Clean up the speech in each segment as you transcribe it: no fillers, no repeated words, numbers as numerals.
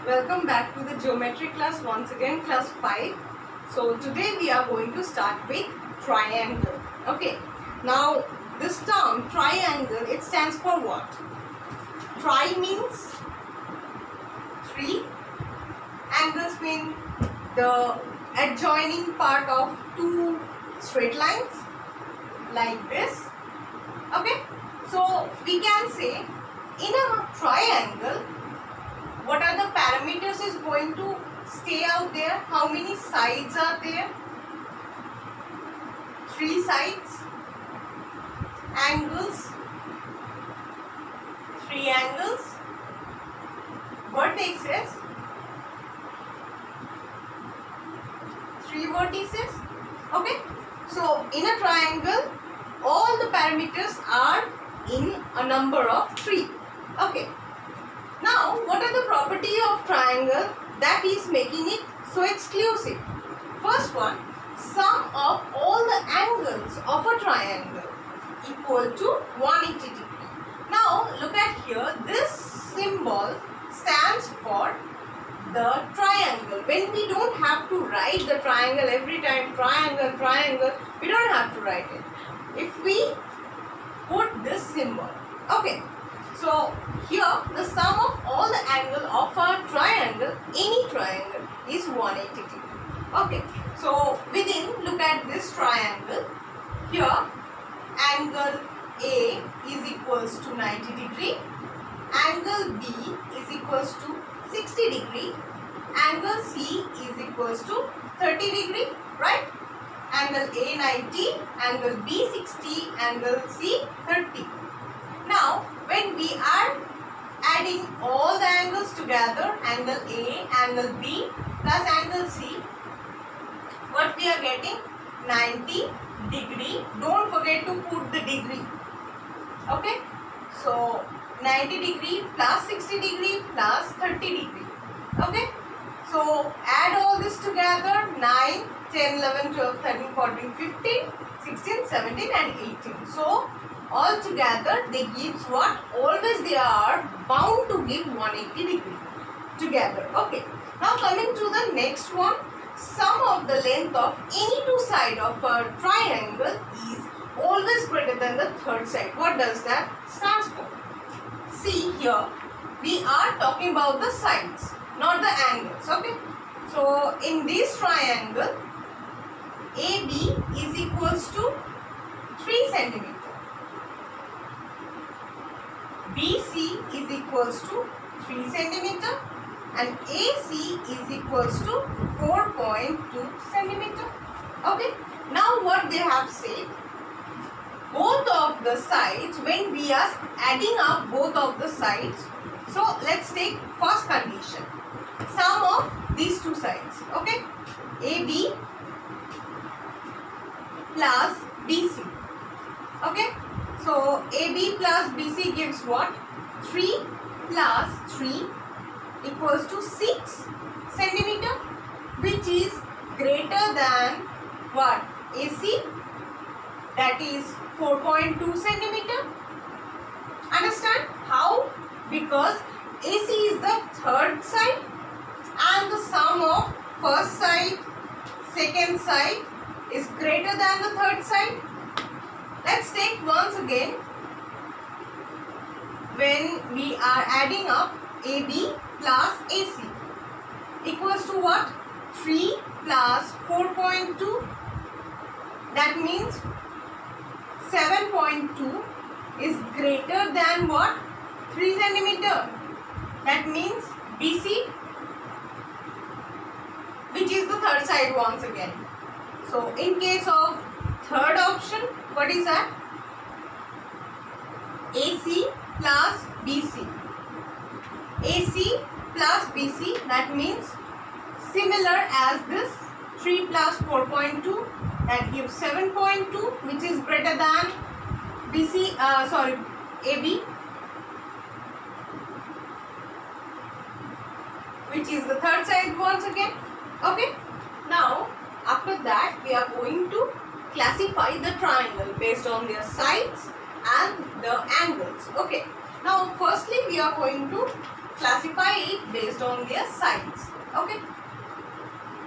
Welcome back to the geometry class once again, class 5. So today we are going to start with triangle. Okay. Now this term triangle, it stands for what? Tri means three. Angles mean the adjoining part of two straight lines like this. Okay. So we can say in a triangle, what are the parameters is going to stay out there? How many sides are there? 3 sides. Angles, 3 angles. Vertices, 3 vertices. Okay. So in a triangle, all the parameters are in a number of 3. Okay. Now, what are the property of triangle that is making it so exclusive? First one, sum of all the angles of a triangle equal to 180 degree. Now, look at here, this symbol stands for the triangle. When we don't have to write the triangle every time, triangle, triangle, we don't have to write it. If we put this symbol, okay. So here the sum of all the angle of a triangle, any triangle, is 180 degree. Okay. So within, look at this triangle. Here angle A is equals to 90 degree. Angle B is equals to 60 degree. Angle C is equals to 30 degree. Right? Angle A 90, angle B 60, angle C 30. Now, when we are adding all the angles together, angle A, angle B plus angle C, what we are getting? 90 degree. Don't forget to put the degree. Okay. So, 90 degree plus 60 degree plus 30 degree. Okay. So, add all this together, 9, 10, 11, 12, 13, 14, 15, 16, 17 and 18. So, all together they gives what? Always they are bound to give 180 degree together. Okay. Now coming to the next one, sum of the length of any two side of a triangle is always greater than the third side. What does that stands for? See here, we are talking about the sides, not the angles. Okay. So in this triangle, AB is equals to 3 centimeter. BC is equals to 3 centimeter and AC is equals to 4.2 centimeter. Okay. Now what they have said, both of the sides, when we are adding up both of the sides, so let's take first condition, sum of these two sides. Okay. AB plus BC. Okay. So, AB plus BC gives what? 3 plus 3 equals to 6 centimeter, which is greater than what? AC, that is 4.2 centimeter. Understand? How? Because AC is the third side and the sum of first side, second side is greater than the third side. Let's take once again, when we are adding up AB plus AC equals to what? 3 plus 4.2, that means 7.2 is greater than what? 3 centimeter. That means BC, which is the third side once again. So in case of third option, what is that? AC plus BC. AC plus BC, that means similar as this 3 plus 4.2, that gives 7.2, which is greater than BC, AB, which is the third side once again. Okay. Now after that we are going to classify the triangle based on their sides and the angles. Okay. Now firstly we are going to classify it based on their sides. Okay.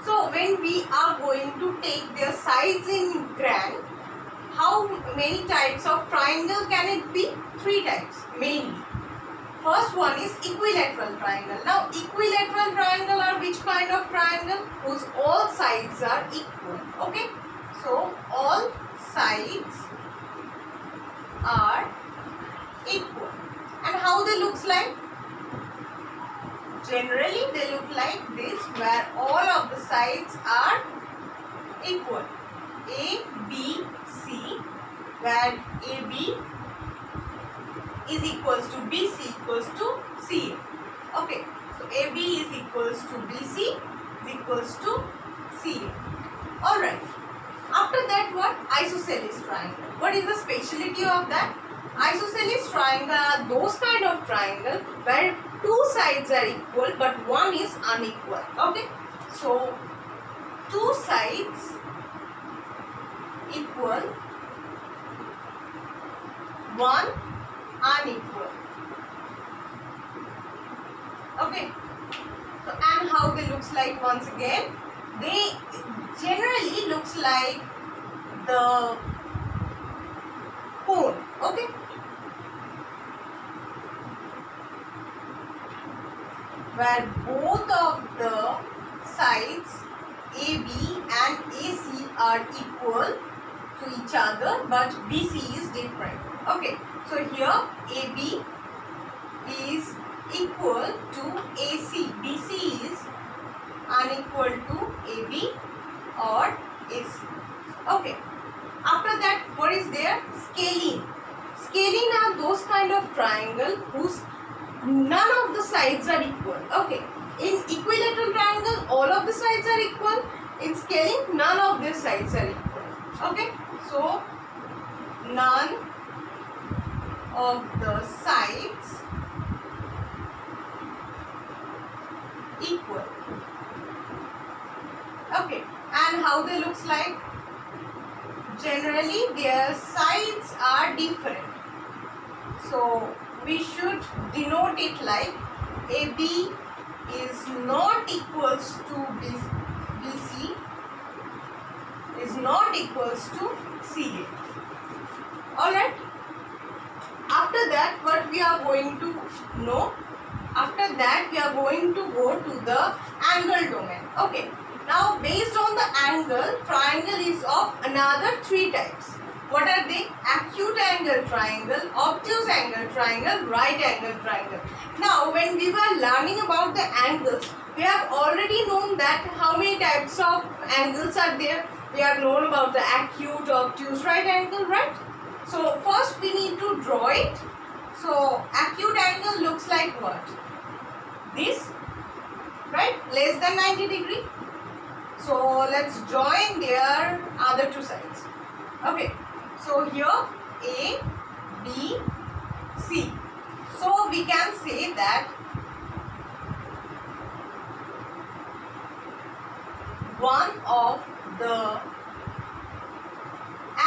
So when we are going to take their sides in grand, how many types of triangle can it be? 3 types mainly. First one is equilateral triangle. Now equilateral triangle are which kind of triangle? Whose all sides are equal. Okay. So all sides are equal. And how they looks like? Generally they look like this, where all of the sides are equal. A, B, C, where AB is equals to BC equals to CA. Okay, so AB is equals to BC is equals to CA. Alright. After that, what? Isosceles triangle. What is the speciality of that? Isosceles triangle are those kind of triangle where 2 sides are equal but one is unequal. Okay, so 2 sides equal, one unequal. Okay, so and how they looks like? Once again, they generally looks like the cone. Okay, where both of the sides AB and AC are equal to each other, but BC is different. Okay, so here AB is equal to AC, BC is unequal to AB or AC. Okay, after that, what is there? Scalene. Scalene are those kind of triangle whose none of the sides are equal. Okay, in equilateral triangle all of the sides are equal. In scalene none of the sides are equal. Okay, so none of the sides equal. Okay, and how they looks like? Generally their sides are different. So we should denote it like AB is not equals to BC is not equals to CA. Alright. After that, what we are going to know? After that, we are going to go to the angle domain. Okay. Now, based on the angle, triangle is of another 3 types. What are they? Acute angle triangle, obtuse angle triangle, right angle triangle. Now, when we were learning about the angles, we have already known that how many types of angles are there. We have known about the acute, obtuse, right angle, right? So, first we need to draw it. So, acute angle looks like what? This, right? Less than 90 degree. So, let's join their other 2 sides. Okay. So, here A, B, C. So, we can say that one of the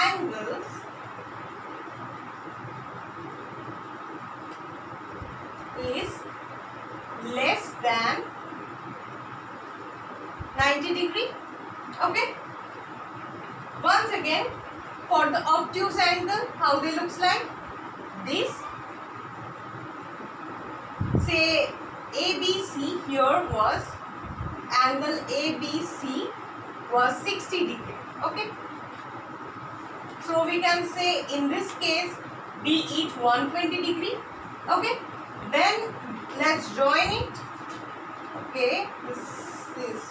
angles is less than 90 degree. Okay. Once again, for the obtuse angle, how they looks like? This. Say ABC here was angle ABC was 60 degree. Okay. So we can say in this case be it 120 degree. Okay. Then let's join it. Okay. This is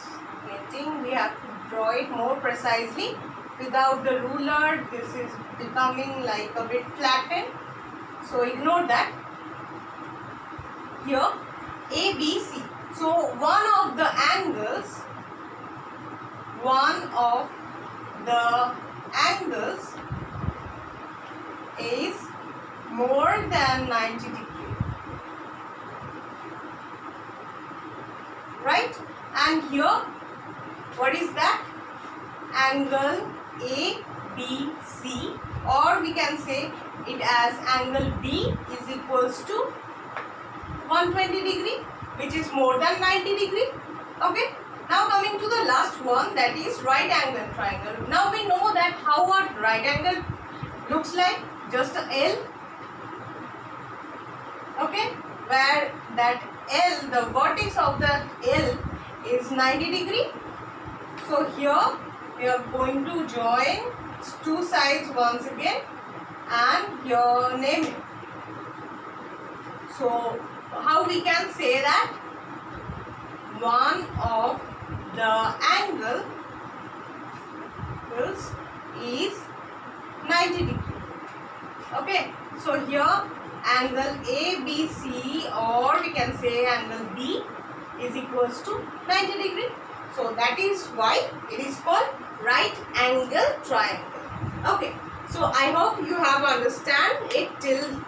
getting, we have to draw it more precisely. Without the ruler, this is becoming like a bit flattened. So ignore that. Here ABC. So one of the angles is more than 90 degree. Right? And here, what is that? Angle ABC, or we can say it as angle B is equals to 120 degree, which is more than 90 degree. Okay. Now coming to the last one, that is right angle triangle. Now we know that how a right angle looks like, just a L. Okay, where that L, the vertex of the L is 90 degree. So here we are going to join two sides once again and here name it. So how we can say that one of the angles is 90 degree. Okay, so here angle ABC, or we can say angle B, is equals to 90 degree. So that is why it is called right angle triangle. Okay, so I hope you have understand it till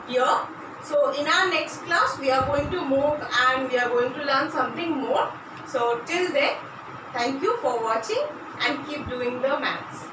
here. So in our next class we are going to move and we are going to learn something more. So till then, thank you for watching and keep doing the maths.